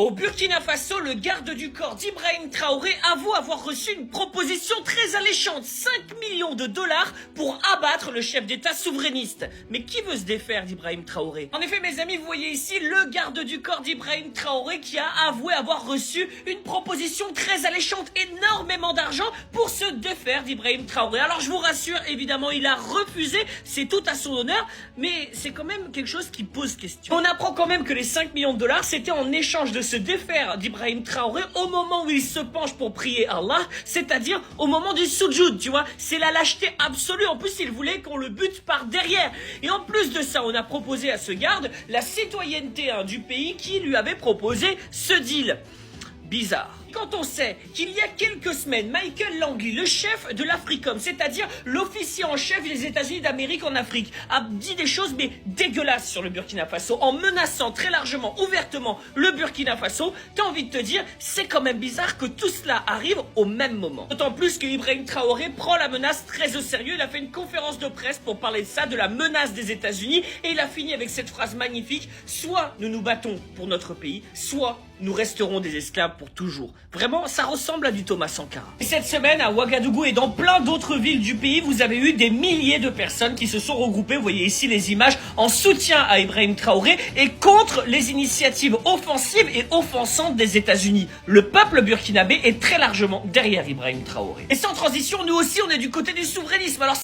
Au Burkina Faso, le garde du corps d'Ibrahim Traoré avoue avoir reçu une proposition très alléchante, 5 millions de dollars pour abattre le chef d'État souverainiste. Mais qui veut se défaire d'Ibrahim Traoré? En effet, mes amis, vous voyez ici le garde du corps d'Ibrahim Traoré qui a avoué avoir reçu une proposition très alléchante, énormément d'argent pour se défaire d'Ibrahim Traoré. Alors je vous rassure, évidemment, il a refusé, c'est tout à son honneur, mais c'est quand même quelque chose qui pose question. On apprend quand même que les 5 millions de dollars, c'était en échange de se défaire d'Ibrahim Traoré au moment où il se penche pour prier Allah, c'est-à-dire au moment du soujoud, tu vois. C'est la lâcheté absolue. En plus, il voulait qu'on le bute par derrière. Et en plus de ça, on a proposé à ce garde la citoyenneté du pays qui lui avait proposé ce deal. Bizarre. Quand on sait qu'il y a quelques semaines, Michael Langley, le chef de l'Africom, c'est-à-dire l'officier en chef des États-Unis d'Amérique en Afrique, a dit des choses mais dégueulasses sur le Burkina Faso, en menaçant très largement, ouvertement le Burkina Faso, t'as envie de te dire, c'est quand même bizarre que tout cela arrive au même moment. D'autant plus que Ibrahim Traoré prend la menace très au sérieux. Il a fait une conférence de presse pour parler de ça, de la menace des États-Unis, et il a fini avec cette phrase magnifique: soit nous nous battons pour notre pays, soit nous resterons des esclaves pour toujours. Vraiment, ça ressemble à du Thomas Sankara. Et cette semaine, à Ouagadougou et dans plein d'autres villes du pays, vous avez eu des milliers de personnes qui se sont regroupées, vous voyez ici les images, en soutien à Ibrahim Traoré et contre les initiatives offensives et offensantes des États-Unis. Le peuple burkinabé est très largement derrière Ibrahim Traoré. Et sans transition, nous aussi, on est du côté du souverainisme. Alors